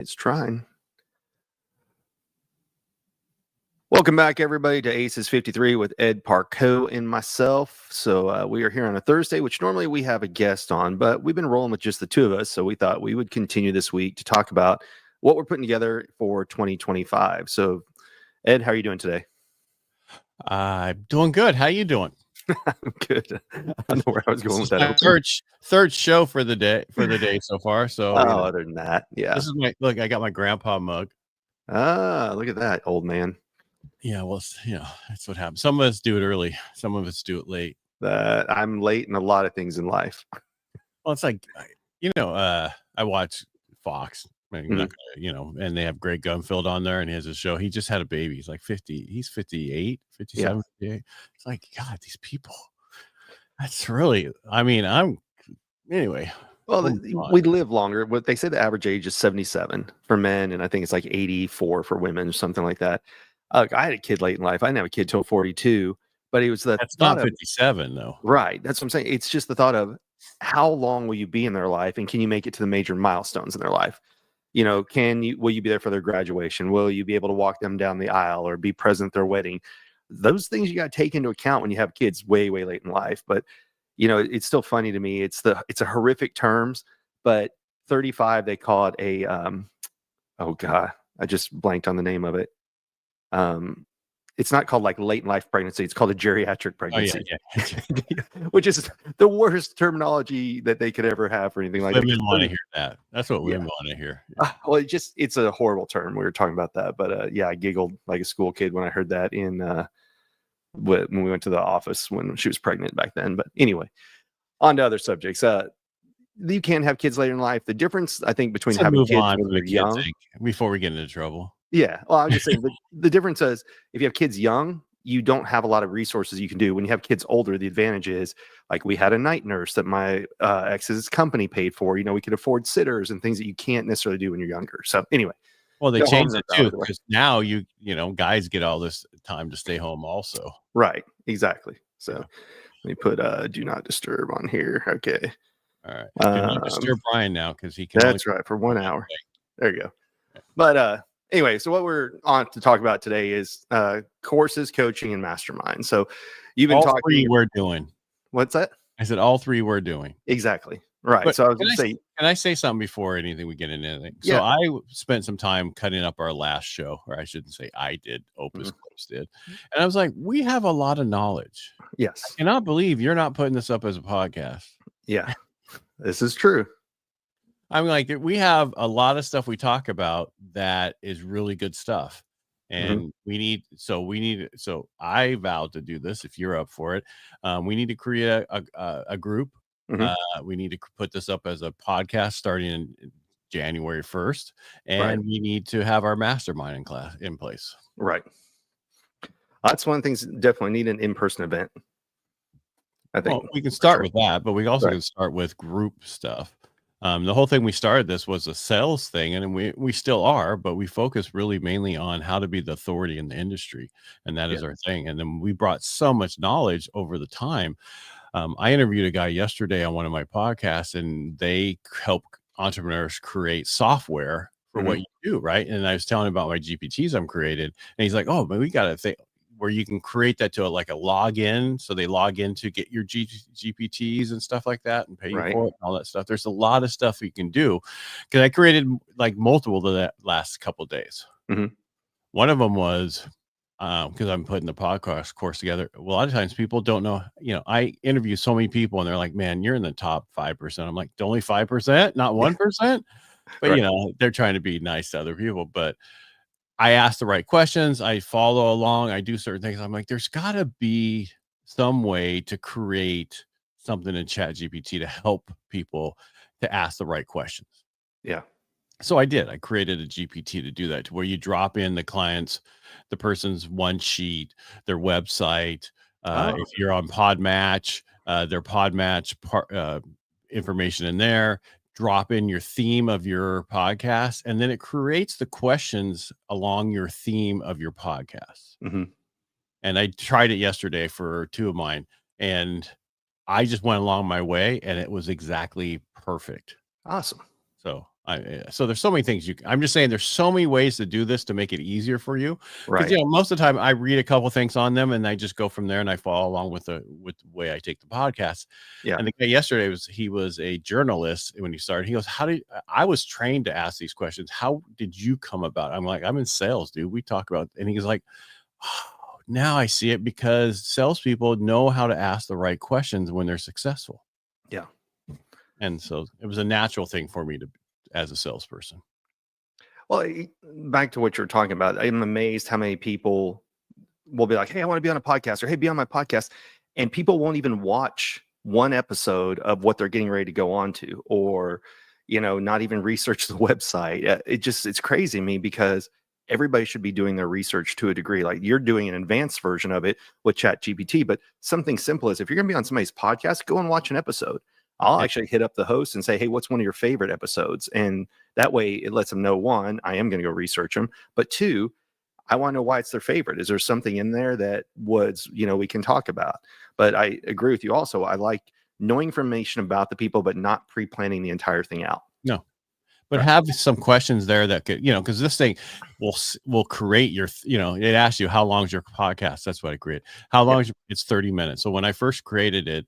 It's trying. Welcome back, everybody, to ACES53 with Ed Parcaut and myself. So we are here on a Thursday, which normally we have a guest on, but we've been rolling with just the two of us. So we thought we would continue this week to talk about what we're putting together for 2025. So, Ed, how are you doing today? I'm doing good. How you doing? I'm good. I don't know where I was going with that. Third show for the day so far. So other than that, yeah. This is look. I got my grandpa mug. Ah, look at that, old man. Yeah, well, that's what happens. Some of us do it early. Some of us do it late. I'm late in a lot of things in life. Well, it's like, I watch Fox. And they have Greg Gunfield on there, and he has a show. He just had a baby. He's like 50. He's 58, 57, yeah. 58. It's like, God, these people. That's really, anyway. Well, we live longer. What they say the average age is 77 for men, and I think it's like 84 for women or something like that. I had a kid late in life. I didn't have a kid till 42, but it was that's not 57 though. Right. That's what I'm saying. It's just the thought of how long will you be in their life, and can you make it to the major milestones in their life? Will you be there for their graduation? Will you be able to walk them down the aisle or be present at their wedding? Those things you got to take into account when you have kids way, way late in life. But, it's still funny to me. It's a horrific terms, but 35, they call it a, oh God, I just blanked on the name of it. It's not called like late in life pregnancy. It's called a geriatric pregnancy, which is the worst terminology that they could ever have for anything like that. Women want to hear that. That's what women want to hear. Well, it's a horrible term. We were talking about that, but I giggled like a school kid when I heard that when we went to the office when she was pregnant back then. But anyway, on to other subjects. You can have kids later in life. The difference, I think, between having kids when they're young, before we get into trouble. Yeah. Well, I'm just saying the difference is if you have kids young, you don't have a lot of resources you can do. When you have kids older, the advantage is like we had a night nurse that my ex's company paid for. We could afford sitters and things that you can't necessarily do when you're younger. So anyway. Well, they changed it too, because now guys get all this time to stay home also. Right. Exactly. So let me put do not disturb on here. Okay. All right. Do not disturb Brian now because he can. That's right. For 1 hour. There you go. But anyway, so what we're on to talk about today is courses, coaching, and mastermind. So you've been talking. All three we're doing. What's that? I said all three we're doing. Exactly. Right. But so I was going to say. Can I say something before anything we get into anything? So yeah. I spent some time cutting up our last show, or I shouldn't say I did. Opus Close did, and I was like, we have a lot of knowledge. Yes. I cannot believe you're not putting this up as a podcast. Yeah, this is true. I'm like, we have a lot of stuff we talk about that is really good stuff. And so I vowed to do this. If you're up for it, we need to create a group. We need to put this up as a podcast starting in January 1st. And we need to have our mastermind in place. Right. That's one of the things that definitely need an in-person event. I think we can start with that, but we also can start with group stuff. The whole thing we started this was a sales thing, and we still are, but we focus really mainly on how to be the authority in the industry, and that is our thing. And then we brought so much knowledge over the time. I interviewed a guy yesterday on one of my podcasts, and they help entrepreneurs create software for what you do, right? And I was telling him about my GPTs I'm created, and he's like, "Oh, but we got to think where you can create that to like a login. So they log in to get your GPTs and stuff like that and pay you for it and all that stuff. There's a lot of stuff you can do because I created like multiple to that last couple of days. One of them was because I'm putting the podcast course together. Well, a lot of times people don't know, I interview so many people and they're like, man, you're in the top 5%. I'm like, only 5%, not 1%. But, they're trying to be nice to other people. But I ask the right questions. I follow along. I do certain things. I'm like, there's got to be some way to create something in ChatGPT to help people to ask the right questions. Yeah. So I did. I created a GPT to do that, to where you drop in the person's one sheet, their website. If you're on Podmatch, their Podmatch information in there. Drop in your theme of your podcast, and then it creates the questions along your theme of your podcast. And I tried it yesterday for two of mine, and I just went along my way, and it was exactly perfect. Awesome. So So there's so many things I'm just saying there's so many ways to do this to make it easier for you. Because Right. most of the time I read a couple things on them and I just go from there and I follow along with the way I take the podcast. Yeah. And the guy yesterday he was a journalist when he started. He goes, I was trained to ask these questions. How did you come about it? I'm like, I'm in sales, dude. We talk about, and he's like, oh, now I see it, because salespeople know how to ask the right questions when they're successful. Yeah. And so it was a natural thing for me as a salesperson. Well, back to what you're talking about, I'm amazed how many people will be like, hey, I want to be on a podcast, or hey, be on my podcast. And people won't even watch one episode of what they're getting ready to go on to, or, not even research the website. It's crazy to me, because everybody should be doing their research to a degree. Like, you're doing an advanced version of it with ChatGPT, but something simple is, if you're going to be on somebody's podcast, go and watch an episode. I'll actually hit up the host and say, hey, what's one of your favorite episodes? And that way it lets them know, one, I am going to go research them, but two, I want to know why it's their favorite. Is there something in there that we can talk about? But I agree with you also. I like knowing information about the people, but not pre-planning the entire thing out. No. But Right. have some questions there that could, because this thing will create your, it asks you, how long is your podcast? That's what I create. How long is it's 30 minutes. So when I first created it,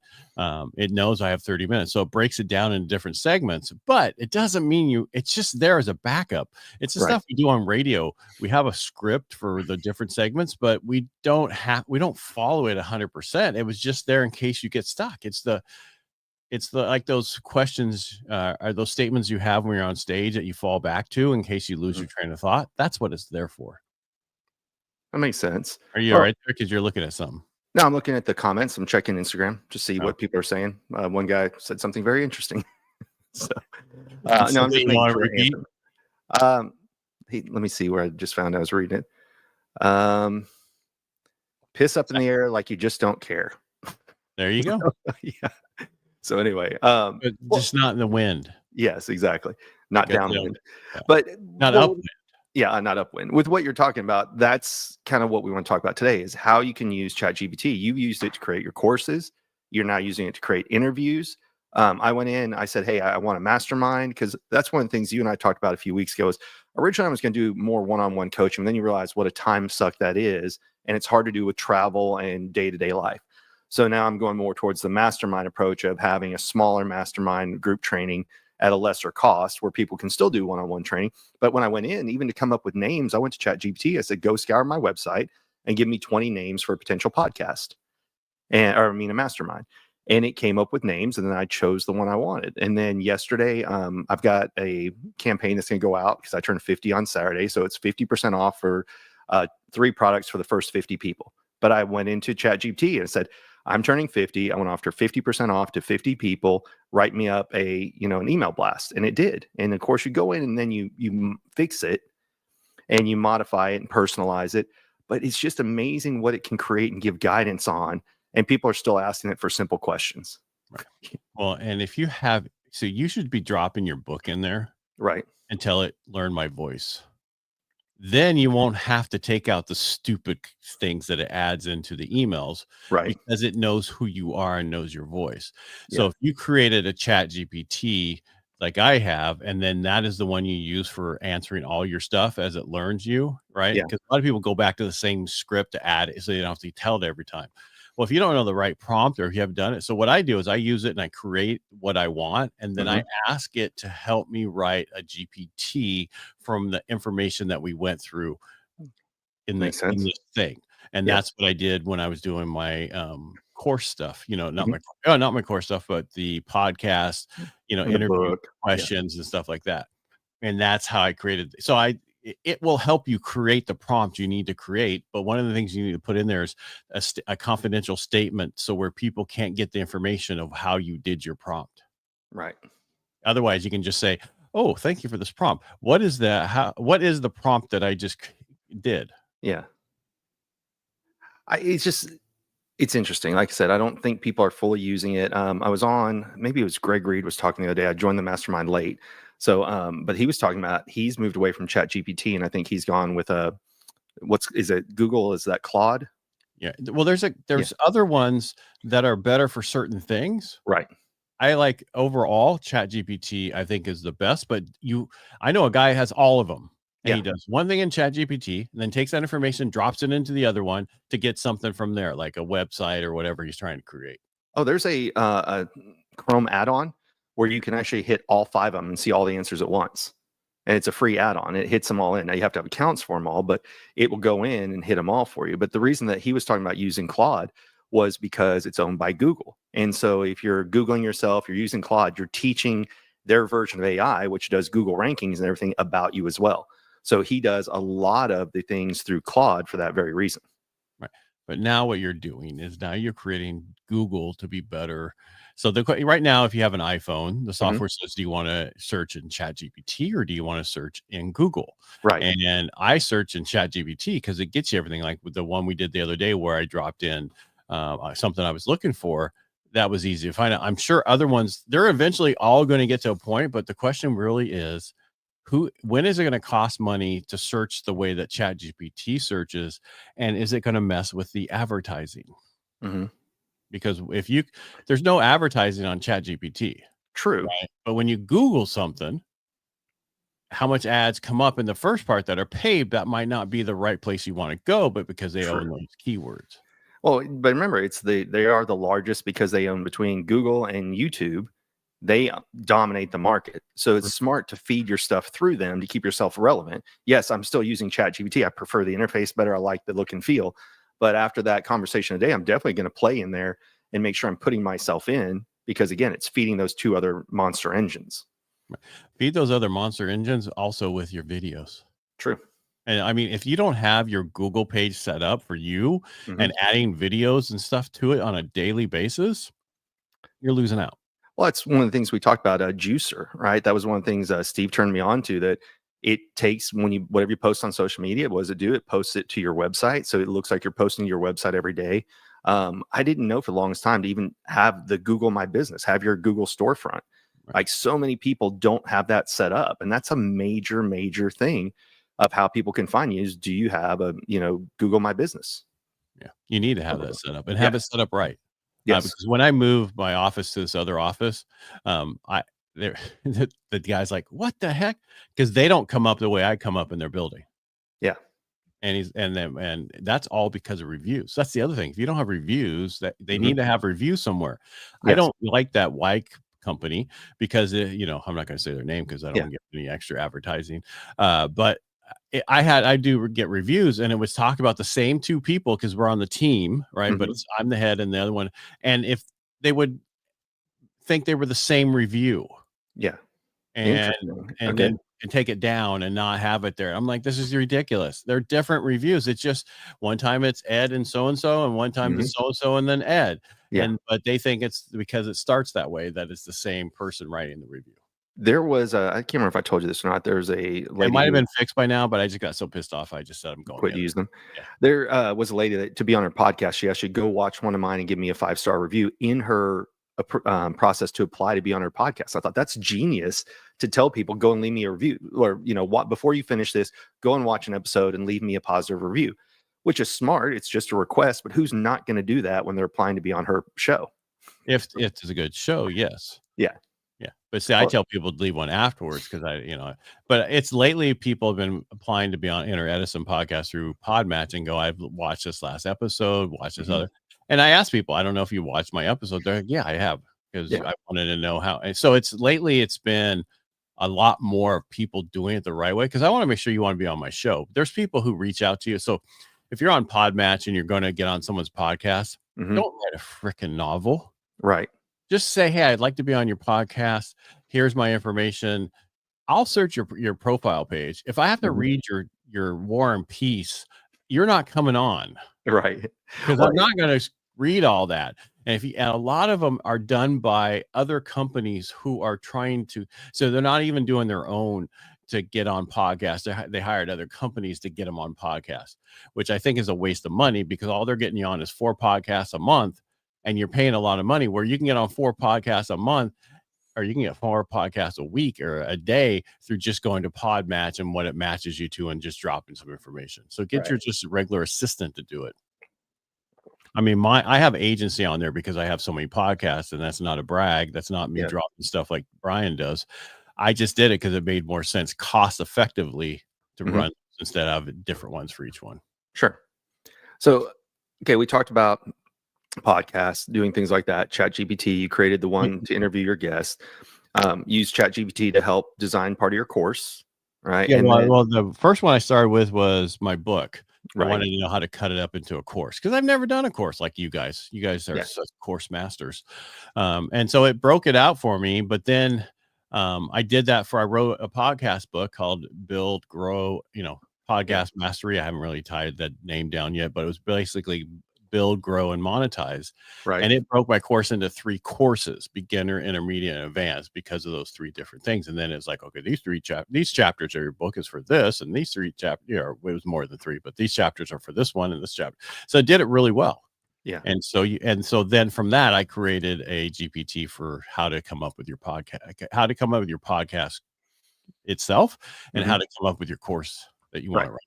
it knows I have 30 minutes. So it breaks it down into different segments, but it doesn't mean it's just there as a backup. It's the stuff we do on radio. We have a script for the different segments, but we don't follow it 100%. It was just there in case you get stuck. It's the like those questions, are those statements you have when you're on stage that you fall back to in case you lose your train of thought. That's what it's there for. That makes sense. Are you all right there? Because you're looking at something. No, I'm looking at the comments. I'm checking Instagram to see what people are saying. One guy said something very interesting. So, no, I'm just making sure. Repeat. Let me see where I just found I was reading it. Piss up in the air like you just don't care. There you go. Yeah. So anyway, but just not in the wind. Yes, exactly. Not downwind, but not upwind. Yeah, not upwind. With what you're talking about, that's kind of what we want to talk about today, is how you can use ChatGPT. You've used it to create your courses. You're now using it to create interviews. I went in, I said, hey, I want a mastermind, because that's one of the things you and I talked about a few weeks ago. Is originally I was going to do more one-on-one coaching. Then you realize what a time suck that is. And it's hard to do with travel and day-to-day life. So now I'm going more towards the mastermind approach of having a smaller mastermind group training at a lesser cost, where people can still do one-on-one training. But when I went in, even to come up with names, I went to ChatGPT. I said, go scour my website and give me 20 names for a potential podcast, a mastermind. And it came up with names, and then I chose the one I wanted. And then yesterday, I've got a campaign that's going to go out, because I turned 50 on Saturday. So it's 50% off for 3 products for the first 50 people. But I went into ChatGPT and said, I'm turning 50. I want to offer 50% off to 50 people. Write me up an email blast. And it did. And of course, you go in and then you fix it and you modify it and personalize it. But it's just amazing what it can create and give guidance on. And people are still asking it for simple questions. Right. Well, and if you have, so you should be dropping your book in there. Right. And tell it, learn my voice. Then you won't have to take out the stupid things that it adds into the emails, right? Because it knows who you are and knows your voice. So if you created a ChatGPT like I have, and then that is the one you use for answering all your stuff as it learns you, right? Because a lot of people go back to the same script to add it, so they don't have to tell it every time. Well, if you don't know the right prompt, or if you haven't done it, so what I do is I use it and I create what I want, and then I ask it to help me write a GPT from the information that we went through in this thing. And that's what I did when I was doing my course stuff. Not my course stuff, but the podcast, interview questions and stuff like that. And that's how I created. So it will help you create the prompt you need to create. But one of the things you need to put in there is a confidential statement, so where people can't get the information of how you did your prompt. Right. Otherwise, you can just say, oh, thank you for this prompt. What is what is the prompt that I just did? Yeah. It's interesting. Like I said, I don't think people are fully using it. I was on, maybe it was Greg Reed was talking the other day. I joined the mastermind late. So, but he was talking about, he's moved away from ChatGPT, and I think he's gone with Google? Is that Claude? Yeah. Well, there's other ones that are better for certain things. Right. I like overall ChatGPT, I think is the best, but I know a guy has all of them. And he does one thing in ChatGPT and then takes that information, drops it into the other one to get something from there, like a website or whatever he's trying to create. Oh, there's a Chrome add-on where you can actually hit all 5 of them and see all the answers at once. And it's a free add-on. It hits them all in. Now you have to have accounts for them all, but it will go in and hit them all for you. But the reason that he was talking about using Claude was because it's owned by Google. And so if you're Googling yourself, you're using Claude, you're teaching their version of AI, which does Google rankings and everything about you as well. So he does a lot of the things through Claude for that very reason. Right. But now what you're doing is now you're creating Google to be better. So right now, if you have an iPhone, the software says, do you want to search in ChatGPT or do you want to search in Google? Right. And I search in ChatGPT because it gets you everything, like with the one we did the other day where I dropped in something I was looking for. That was easy to find out. I'm sure other ones, they're eventually all going to get to a point, but the question really is, when is it going to cost money to search the way that ChatGPT searches, and is it going to mess with the advertising? Because there's no advertising on ChatGPT. True. Right? But when you Google something, how much ads come up in the first part that are paid, that might not be the right place you want to go, but because they own those keywords. Well, but remember, they are the largest because they own, between Google and YouTube, they dominate the market. So it's smart to feed your stuff through them to keep yourself relevant. Yes, I'm still using ChatGPT. I prefer the interface better. I like the look and feel. But after that conversation today, I'm definitely going to play in there and make sure I'm putting myself in, because again, it's feeding those 2 other monster engines. Feed those other monster engines also with your videos. True. And I mean, if you don't have your Google page set up for you and adding videos and stuff to it on a daily basis, you're losing out. Well, that's one of the things we talked about, Juicer, right? That was one of the things Steve turned me on to, that it takes, whatever you post on social media, what does it do? It posts it to your website. So it looks like you're posting to your website every day. I didn't know for the longest time to even have the Google My Business, have your Google storefront. Right. Like, so many people don't have that set up. And that's a major, major thing of how people can find you, is, do you have a, Google My Business? Yeah. You need to have that set up and have it set up right. Yes. Because when I moved my office to this other office, the guy's like, what the heck? Because they don't come up the way I come up in their building. Yeah. And that's all because of reviews. That's the other thing. If you don't have reviews, that they need to have reviews somewhere. Yes. I don't like that company because I'm not going to say their name because I don't get any extra advertising. But I do get reviews, and it was talk about the same 2 people because we're on the team, right? But I'm the head and the other one. And if they would think they were the same review. Yeah. And then take it down and not have it there. I'm like, this is ridiculous. They're different reviews. It's just one time it's Ed and so-and-so, and one time it's so-and-so and then Ed. Yeah. But they think it's because it starts that way that it's the same person writing the review. There was I can't remember if I told you this or not. There's a lady. It might have been fixed by now, but I just got so pissed off. I just said I'm going. Quit using them. Yeah. There was a lady that, to be on her podcast, she actually go watch one of mine and give me a 5-star review in her process to apply to be on her podcast. I thought that's genius to tell people, go and leave me a review, or before you finish this, go and watch an episode and leave me a positive review, which is smart. It's just a request, but who's not going to do that when they're applying to be on her show? If it's a good show, yes. Yeah. Yeah. But see, I tell people to leave one afterwards because but it's lately people have been applying to be on Inner Edison podcast through Podmatch and go, I've watched this last episode, watch this other. And I ask people, I don't know if you watched my episode. They're like, yeah, I have, because I wanted to know how. And so it's been a lot more people doing it the right way, because I want to make sure you want to be on my show. There's people who reach out to you. So if you're on Podmatch and you're going to get on someone's podcast, don't write a freaking novel. Right. Just say, hey, I'd like to be on your podcast. Here's my information. I'll search your profile page. If I have to read your War and Peace, you're not coming on. Right. Because I'm not going to read all that. And a lot of them are done by other companies who are trying to, so they're not even doing their own to get on podcasts. They hired other companies to get them on podcasts, which I think is a waste of money, because all they're getting you on is 4 podcasts a month, and you're paying a lot of money, where you can get on 4 podcasts a month, or you can get 4 podcasts a week or a day through just going to Podmatch and what it matches you to and just dropping some information. So get your just regular assistant to do it. I mean, I have agency on there because I have so many podcasts, and that's not a brag. That's not me Yeah. dropping stuff like Brian does. I just did it because it made more sense cost effectively to Hmm. run instead of different ones for each one. Sure. So, okay, we talked about podcasts, doing things like that. ChatGPT, you created the one to interview your guests. Use ChatGPT to help design part of your course, right? Yeah, And then, well, the first one I started with was my book. I right, wanted to know how to cut it up into a course because I've never done a course like you guys. You guys are yeah, such course masters. And so it broke it out for me. But then I did that I wrote a podcast book called Build, Grow, yeah, Podcast Mastery. I haven't really tied that name down yet, but it was basically build, grow, and monetize. right, And it broke my course into 3 courses: beginner, intermediate, and advanced, because of those 3 different things. And then it's like, okay, these chapters of your book is for this, and these 3 chapters, it was more than 3, but these chapters are for this one and this chapter. So I did it really well. yeah, And so then from that, I created a GPT for how to come up with your podcast itself, and hmm, how to come up with your course that you want right. to run.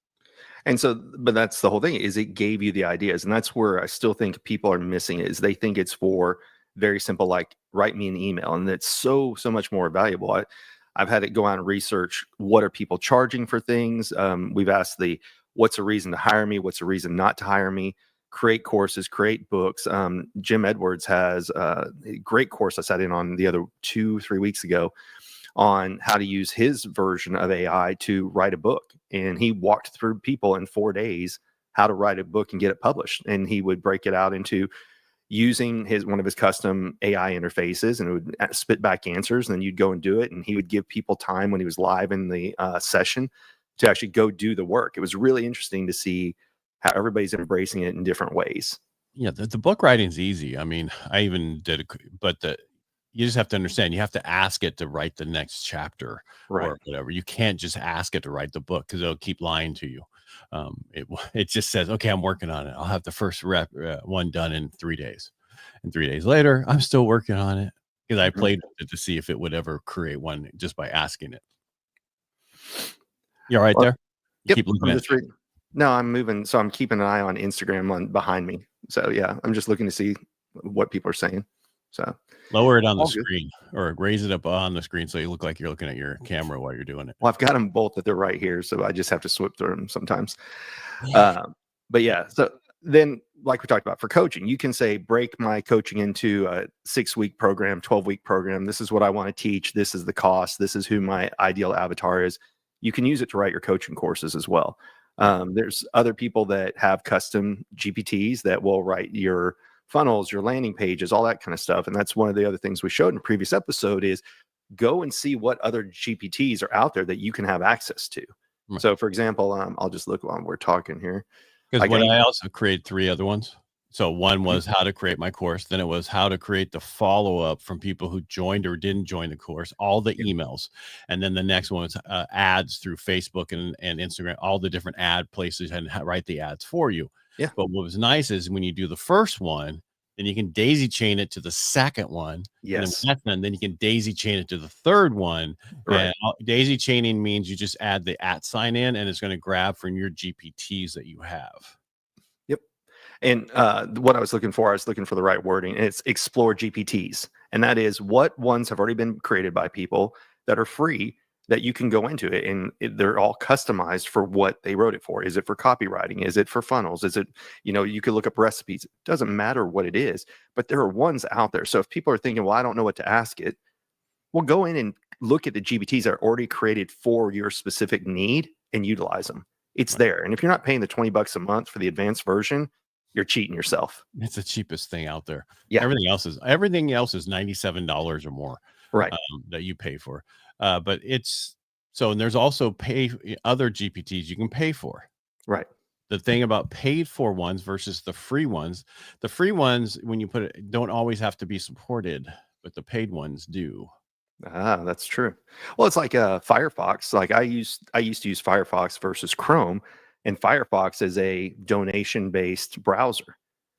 And so, but that's the whole thing, is it gave you the ideas, and that's where I still think people are missing it, is they think it's for very simple, like write me an email, and it's so much more valuable. I've had it go out and research what are people charging for things. We've asked what's a reason to hire me, what's a reason not to hire me. Create courses, create books. Jim Edwards has a great course I sat in on the other 2-3 weeks ago on how to use his version of AI to write a book. And he walked through people in 4 days how to write a book and get it published. And he would break it out into using one of his custom AI interfaces, and it would spit back answers. And then you'd go and do it. And he would give people time when he was live in the session to actually go do the work. It was really interesting to see how everybody's embracing it in different ways. Yeah, the book writing's easy. I mean, I even did it, but you just have to understand, you have to ask it to write the next chapter Right. or whatever. You can't just ask it to write the book because it'll keep lying to you. It just says, okay, I'm working on it. I'll have the first one done in 3 days. And 3 days later, I'm still working on it because I Mhm. played with it to see if it would ever create one just by asking it. You all right Well, there? You yep. keep looking I'm at just reading. No, I'm moving. So I'm keeping an eye on Instagram on behind me. So yeah, I'm just looking to see what people are saying. So lower it on the all good. screen, or raise it up on the screen so you look like you're looking at your camera while you're doing it. Well, I've got them both that they're right here, so I just have to swip through them sometimes. But yeah, so then like we talked about for coaching, you can say break my coaching into a 6-week program, 12-week program. This is what I want to teach. This is the cost. This is who my ideal avatar is. You can use it to write your coaching courses as well. Right. There's other people that have custom GPTs that will write your funnels, your landing pages, all that kind of stuff. And that's one of the other things we showed in a previous episode is go and see what other GPTs are out there that you can have access to. Right. So, for example, I'll just look while we're talking here. Because Like what I also created 3 other ones. So one Mhm. was how to create my course, then it was how to create the follow-up from people who joined or didn't join the course, all the Yeah. emails. And then the next one was ads through Facebook and Instagram, all the different ad places, and write the ads for you. Yeah. But what was nice is when you do the first one, then you can daisy chain it to the second one. And then when Yes. that's done, then you can daisy chain it to the third one. Right. And daisy chaining means you just add the @ in, and it's going to grab from your GPTs that you have. Yep. And what I was looking for the right wording. And it's explore GPTs. And that is what ones have already been created by people that are free that you can go into it. And they're all customized for what they wrote it for. Is it for copywriting? Is it for funnels? Is it, you could look up recipes. It doesn't matter what it is, but there are ones out there. So if people are thinking, well, I don't know what to ask it, well, go in and look at the GPTs that are already created for your specific need and utilize them. It's Right. there. And if you're not paying the $20 a month for the advanced version, you're cheating yourself. It's the cheapest thing out there. Yeah. Everything else is $97 or more, Right. that you pay for. But it's so, and there's also other GPTs you can pay for. Right. The thing about paid for ones versus the free ones, when you put it, don't always have to be supported, but the paid ones do. That's true. Well, it's like Firefox. Like I used to use Firefox versus Chrome, and Firefox is a donation-based browser.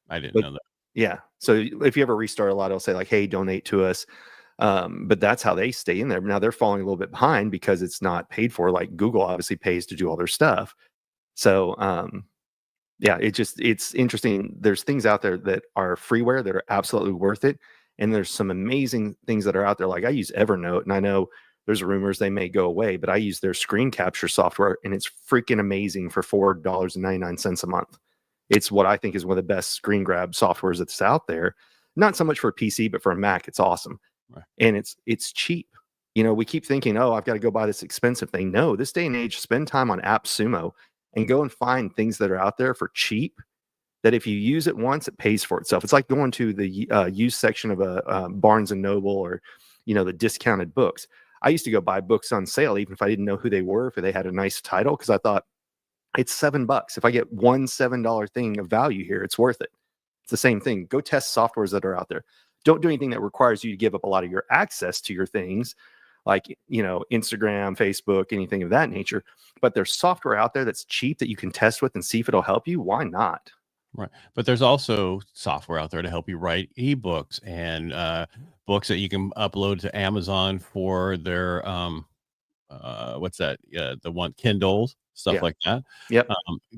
I didn't But know that. yeah, so if you ever restart a lot, it'll say like, "Hey, donate to us." But that's how they stay in there. Now they're falling a little bit behind because it's not paid for. Like Google obviously pays to do all their stuff. So Yeah, it's interesting. There's things out there that are freeware that are absolutely worth it, and there's some amazing things that are out there. Like I use Evernote, and I know there's rumors they may go away, but I use their screen capture software, and it's freaking amazing for $4.99 a month. It's what I think is one of the best screen grab softwares that's out there. Not so much for a PC, but for a Mac, it's awesome, Right. and it's cheap. We keep thinking, oh, I've got to go buy this expensive thing. No, this day and age, spend time on AppSumo and go and find things that are out there for cheap that if you use it once, it pays for itself. It's like going to the used section of a Barnes and Noble or, the discounted books. I used to go buy books on sale, even if I didn't know who they were, if they had a nice title, because I thought it's $7. If I get one $7 thing of value here, it's worth it. It's the same thing. Go test softwares that are out there. Don't do anything that requires you to give up a lot of your access to your things, like Instagram, Facebook, anything of that nature. But there's software out there that's cheap that you can test with and see if it'll help you. Why not? Right. But there's also software out there to help you write ebooks and books that you can upload to Amazon for their what's that? Yeah, the one Kindles, stuff Yeah. like that. Yep.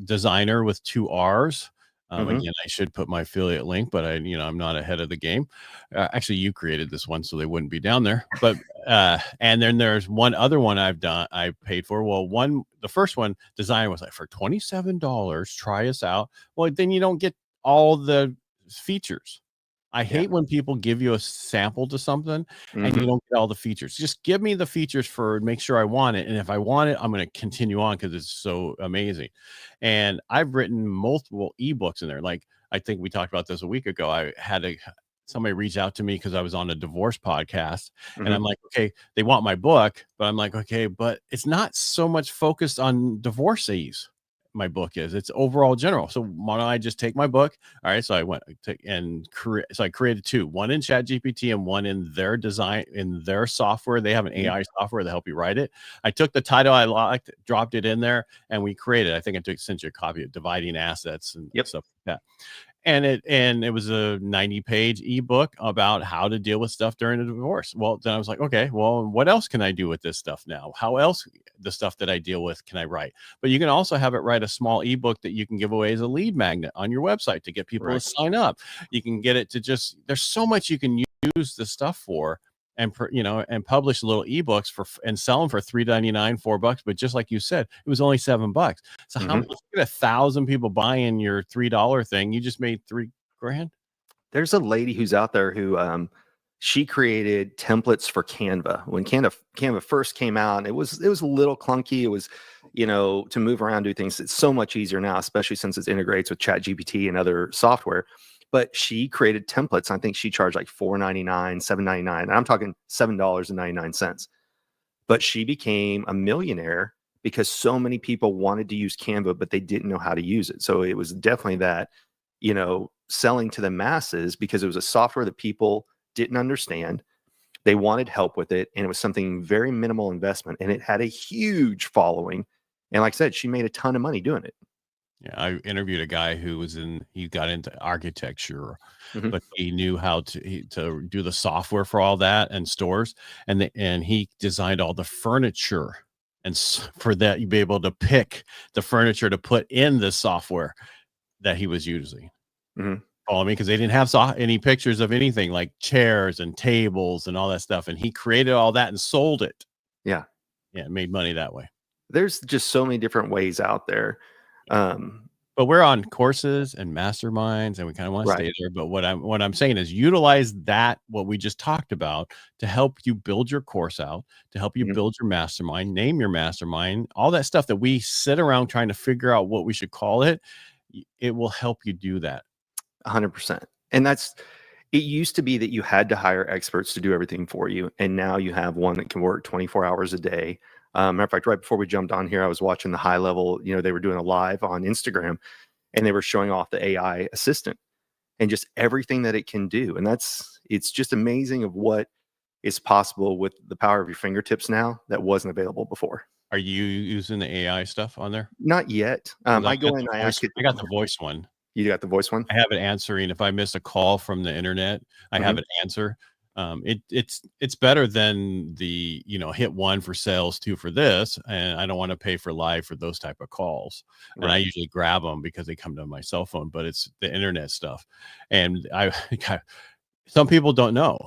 Designer with 2 R's. Mhm. Again, I should put my affiliate link, but I'm not ahead of the game. Actually, you created this one, so they wouldn't be down there. But and then there's one other one I paid for. Well, the first one, design was like for $27. Try us out. Well, then you don't get all the features. I Yeah. hate when people give you a sample to something and you Mhm. don't get all the features. Just give me the features for make sure I want it. And if I want it, I'm going to continue on because it's so amazing. And I've written multiple ebooks in there. Like I think we talked about this a week ago. I had somebody reach out to me because I was on a divorce podcast. And I'm Mhm. like, okay, they want my book, but I'm like, okay, but it's not so much focused on divorcees. My book is it's overall general. So why don't I just take my book? All right, so I went so I created two, one in Chat GPT and one in their design in their software. They have an Mhm. AI software to help you write it. I took the title I liked, dropped it in there, and we created. I think I sent you a copy of Dividing Assets and Yep. stuff like that. And it was a 90-page ebook about how to deal with stuff during a divorce. Well, then I was like, okay, well, what else can I do with this stuff now? How else the stuff that I deal with can I write? But you can also have it write a small ebook that you can give away as a lead magnet on your website to get people to Right. sign up. You can get it to there's so much you can use the stuff for and publish little ebooks and sell them for $3.99, $4. But just like you said, it was only $7. So how Mhm. much? You get 1,000 people buying your $3 thing. You just made $3,000. There's a lady who's out there who she created templates for Canva. When Canva first came out, it was a little clunky. It was, to move around, do things. It's so much easier now, especially since it integrates with Chat GPT and other software. But she created templates. I think she charged like $4.99, $7.99. And I'm talking $7.99. But she became a millionaire because so many people wanted to use Canva, but they didn't know how to use it. So it was definitely that, selling to the masses because it was a software that people didn't understand. They wanted help with it, and it was something very minimal investment, and it had a huge following. And like I said, she made a ton of money doing it. Yeah, I interviewed a guy who he got into architecture, Mhm. but he knew how to do the software for all that and stores, and he designed all the furniture. And for that, you'd be able to pick the furniture to put in the software that he was using. Mhm. Follow me? Because they didn't have any pictures of anything like chairs and tables and all that stuff. And he created all that and sold it. Yeah. Yeah, made money that way. There's just so many different ways out there. Um, But we're on courses and masterminds, and we kind of want to right. stay there. But what I'm saying is utilize what we just talked about to help you build your course out, to help you Mhm. build your mastermind, name your mastermind, all that stuff that we sit around trying to figure out what we should call it. It will help you do that. 100%. And it used to be that you had to hire experts to do everything for you. And now you have one that can work 24 hours a day. Matter of fact, right before we jumped on here, I was watching the high level, they were doing a live on Instagram and they were showing off the AI assistant and just everything that it can do. And it's just amazing of what is possible with the power of your fingertips now that wasn't available before. Are you using the AI stuff on there? Not yet. 'Cause I go in, I ask it. I got the voice one. You got the voice one? I have it answering if I miss a call from the internet, I have Mhm. it answer. It's better than the, hit 1 for sales, 2 for this, and I don't want to pay for live for those type of calls. And I Right. usually grab them because they come to my cell phone, but it's the internet stuff. And some people don't know,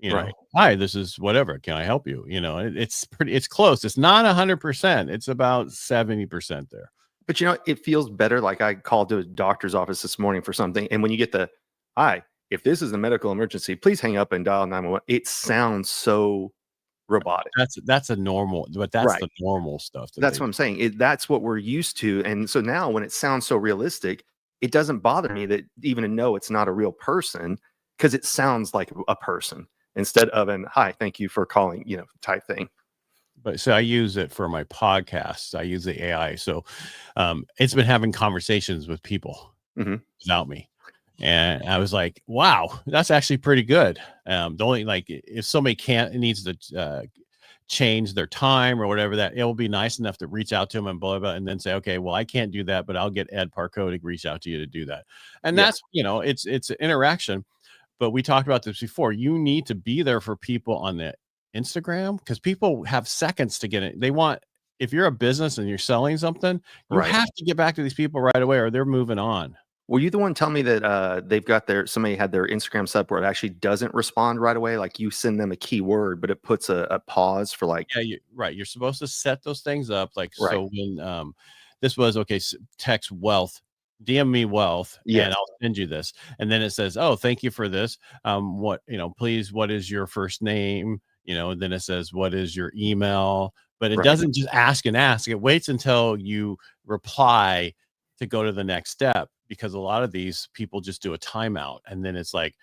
Right. hi, this is whatever, can I help you? It's close. It's not 100%. It's about 70% there. But it feels better. Like I called to a doctor's office this morning for something, and when you get the hi, if this is a medical emergency, please hang up and dial 911. It sounds so robotic. That's a normal, but that's Right. the normal stuff that That's they what I'm saying. That's what we're used to. And so now when it sounds so realistic, it doesn't bother me that even to know it's not a real person, because it sounds like a person instead of an hi, thank you for calling, type thing. But so I use it for my podcasts. I use the AI. So it's been having conversations with people Mhm. without me. And I was like, wow, that's actually pretty good. The only, like, if somebody needs to change their time or whatever, that it will be nice enough to reach out to them and blah, blah, and then say, okay, well, I can't do that, but I'll get Ed Parcaut to reach out to you to do that. And Yeah. that's, it's an interaction. But we talked about this before. You need to be there for people on the Instagram, because people have seconds to get it. If you're a business and you're selling something, you Right. have to get back to these people right away or they're moving on. Were you the one telling me that they've got somebody had their Instagram set up where it actually doesn't respond right away? Like you send them a keyword, but it puts a pause for like, Yeah, right. You're supposed to set those things up. Like, right. so when this was okay, text wealth, DM me wealth, Yes. and I'll send you this. And then it says, oh, thank you for this. Please, what is your first name? And then it says, what is your email? But it Right. doesn't just ask and ask. It waits until you reply to go to the next step, because a lot of these people just do a timeout, and then it's like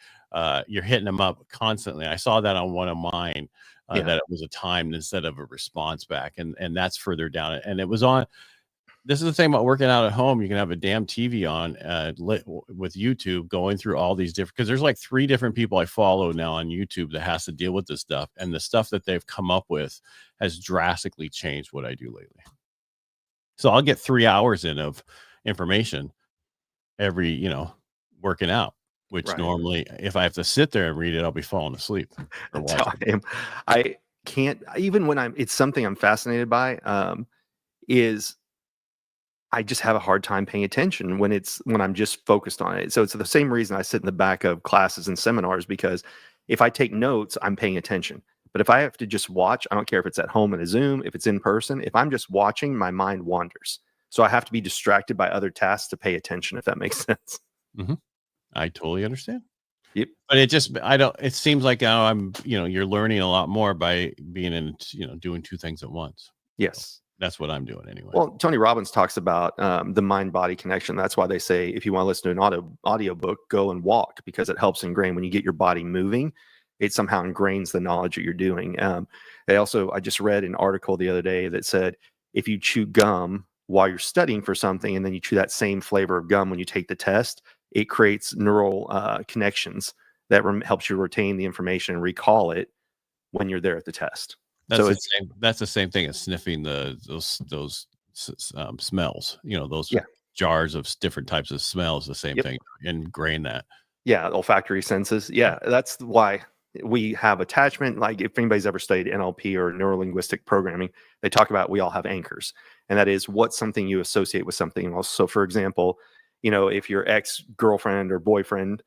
you're hitting them up constantly. I saw that on one of mine. Yeah. That it was a timed instead of a response back, and that's further down. And it was on. This is the thing about working out at home. You can have a damn TV on with YouTube, going through all these different, because there's like 3 different people I follow now on YouTube that has to deal with this stuff, and the stuff that they've come up with has drastically changed what I do lately. So I'll get 3 hours in of information every, working out, which Right. normally if I have to sit there and read it, I'll be falling asleep. That's how I am. I can't, even when it's something I'm fascinated by, is I just have a hard time paying attention when I'm just focused on it. So it's the same reason I sit in the back of classes and seminars, because if I take notes, I'm paying attention. But if I have to just watch, I don't care if it's at home in a Zoom, if it's in person, if I'm just watching, my mind wanders. So I have to be distracted by other tasks to pay attention, if that makes sense. Mm-hmm. I totally understand. Yep. But it seems like you're learning a lot more by being in, doing 2 things at once. Yes. So that's what I'm doing anyway. Well, Tony Robbins talks about the mind-body connection. That's why they say if you want to listen to an audio book, go and walk, because it helps ingrain. When you get your body moving, it somehow ingrains the knowledge that you're doing. I just read an article the other day that said if you chew gum while you're studying for something, and then you chew that same flavor of gum when you take the test, it creates neural connections that helps you retain the information and recall it when you're there at the test. That's the same thing as sniffing those smells. Those jars of different types of smells. The same thing. Ingrain that. Yeah, olfactory senses. Yeah, that's why we have attachment. Like if anybody's ever studied NLP or neuro-linguistic programming, they talk about we all have anchors, and that is what's something you associate with something else. So, for example, if your ex-girlfriend or boyfriend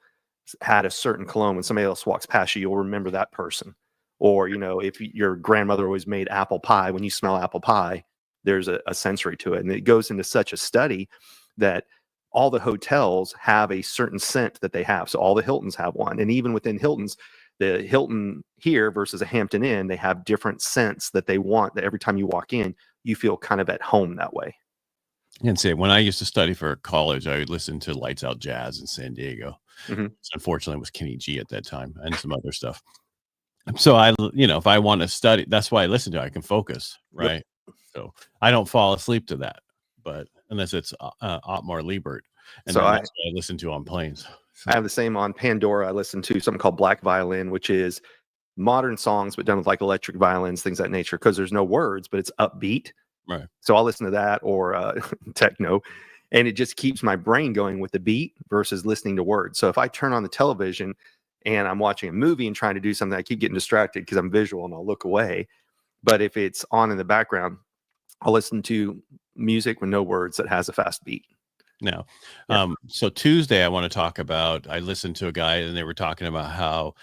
had a certain cologne, when somebody else walks past you, you'll remember that person. Or, if your grandmother always made apple pie, when you smell apple pie, there's a sensory to it. And it goes into such a study that all the hotels have a certain scent that they have. So all the Hiltons have one. And even within Hiltons, the Hilton here versus a Hampton Inn, they have different scents that they want, that every time you walk in, you feel kind of at home that way. And say, when I used to study for college, I would listen to Lights Out Jazz in San Diego. Mm-hmm. Unfortunately, it was Kenny G at that time and some other stuff. So if I want to study, that's why I listen to it. I can focus, right? Yep. So I don't fall asleep to that, but unless it's Otmar Liebert, and so that's what I listen to on planes. So. I have the same on Pandora. I listen to something called Black Violin, which is modern songs but done with like electric violins, things of that nature, because there's no words, but it's upbeat. Right. So I'll listen to that or techno, and it just keeps my brain going with the beat versus listening to words. So if I turn on the television and I'm watching a movie and trying to do something, I keep getting distracted because I'm visual and I'll look away. But if it's on in the background, I'll listen to music with no words that has a fast beat. No. Yeah. So Tuesday, I want to talk about, I listened to a guy and they were talking about how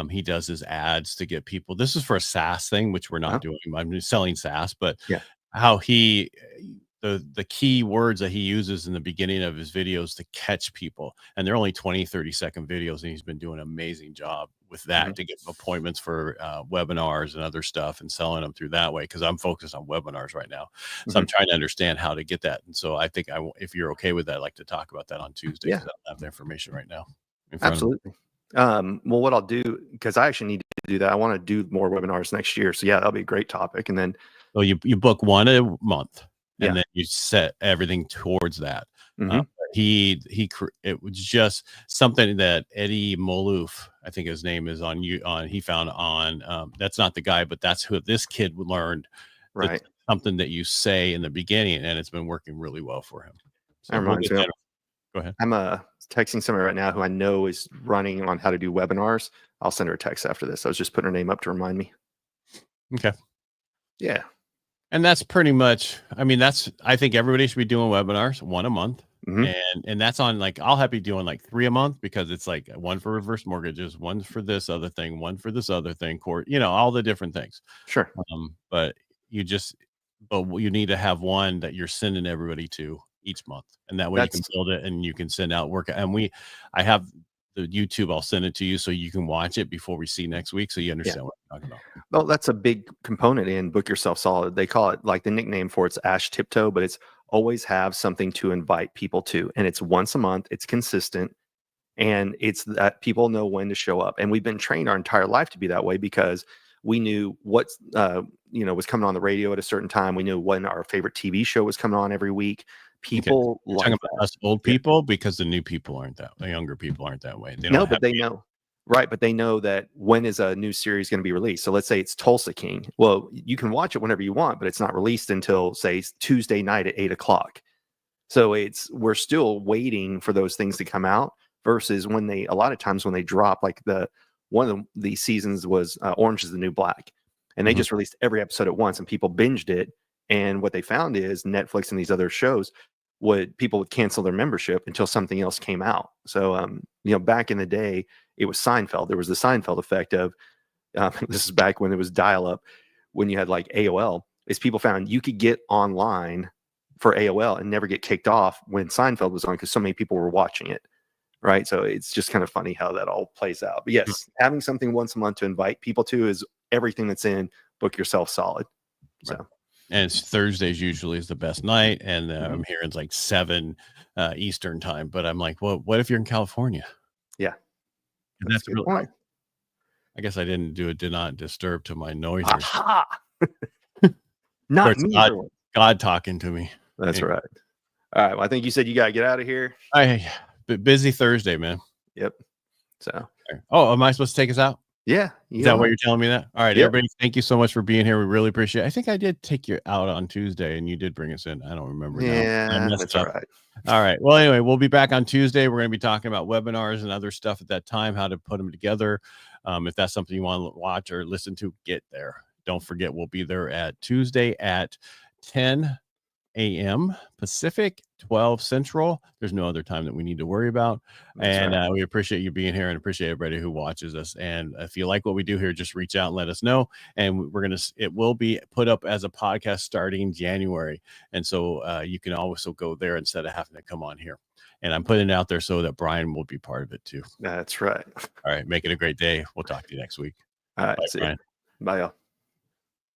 he does his ads to get people. This is for a SaaS thing, which we're not doing. I'm just selling SaaS, but Yeah. how the key words that he uses in the beginning of his videos to catch people. And they're only 20, 30-second videos. And he's been doing an amazing job with that to get appointments for webinars and other stuff and selling them through that way. Cause I'm focused on webinars right now. So I'm trying to understand how to get that. And so I think if you're okay with that, I'd like to talk about that on Tuesday. Yeah. Cause I don't have the information right now. Absolutely. Well, what I'll do, because I actually need to do that. I want to do more webinars next year. So yeah, that'll be a great topic. And then so you book one a month. Yeah. And then you set everything towards that. It was just something that Eddie Molouf, I think his name is he found on, that's not the guy, but that's who this kid learned. Right. Something that you say in the beginning, and it's been working really well for him. So That reminds me. Go ahead. I'm texting somebody right now who I know is running on how to do webinars. I'll send her a text after this. I was just putting her name up to remind me. Okay. Yeah. And that's pretty much, I mean, I think everybody should be doing webinars, one a month. And that's on, like, I'll have you doing like 3 a month, because it's like one for reverse mortgages, one for this other thing, one for this other thing, court, all the different things. Sure. But you need to have one that you're sending everybody to each month. And that way you can build it and you can send out work. And I have the YouTube, I'll send it to you so you can watch it before we see next week. So you understand what I'm talking about. Well, that's a big component in Book Yourself Solid. They call it, like, the nickname for it's Ash Tiptoe, but it's always have something to invite people to. And it's once a month, it's consistent, and it's that people know when to show up. And we've been trained our entire life to be that way, because we knew what was coming on the radio at a certain time. We knew when our favorite TV show was coming on every week. People like talking about us old people, because the new people aren't that. The younger people aren't that way. But they know. Right, but they know that when is a new series going to be released. So let's say it's Tulsa King. Well, you can watch it whenever you want, but it's not released until, say, Tuesday night at 8:00. So we're still waiting for those things to come out, versus when a lot of times when they drop, like one of the seasons was Orange is the New Black, and they just released every episode at once, and people binged it. And what they found is Netflix and these other shows, people would cancel their membership until something else came out. So, back in the day, it was Seinfeld. There was the Seinfeld effect of, this is back when it was dial-up, when you had like AOL, is people found you could get online for AOL and never get kicked off when Seinfeld was on, because so many people were watching it. Right. So it's just kind of funny how that all plays out. But yes, having something once a month to invite people to is everything that's in Book Yourself Solid. So. Right. And it's Thursdays usually is the best night. And I'm hearing it's like 7 Eastern time. But I'm like, well, what if you're in California? Yeah. That's a good point. I guess I didn't do a do not disturb to my noisers. Not me. God talking to me. That's right. All right. Well, I think you said you got to get out of here. Busy Thursday, man. Yep. So. Oh, am I supposed to take us out? Yeah. Is that what you're telling me that? All right, everybody, thank you so much for being here. We really appreciate it. I think I did take you out on Tuesday and you did bring us in. I don't remember. Yeah, that's all right. All right. Well, anyway, we'll be back on Tuesday. We're going to be talking about webinars and other stuff at that time, how to put them together. If that's something you want to watch or listen to, get there. Don't forget, we'll be there at Tuesday at 10 a.m. Pacific, 12 Central. There's no other time that we need to worry about. We appreciate you being here and appreciate everybody who watches us. And if you like what we do here, just reach out and let us know. And it will be put up as a podcast starting January. And so you can also go there instead of having to come on here. And I'm putting it out there so that Brian will be part of it too. That's right. All right. Make it a great day. We'll talk to you next week. All right. Bye, see Brian. you. Bye, y'all.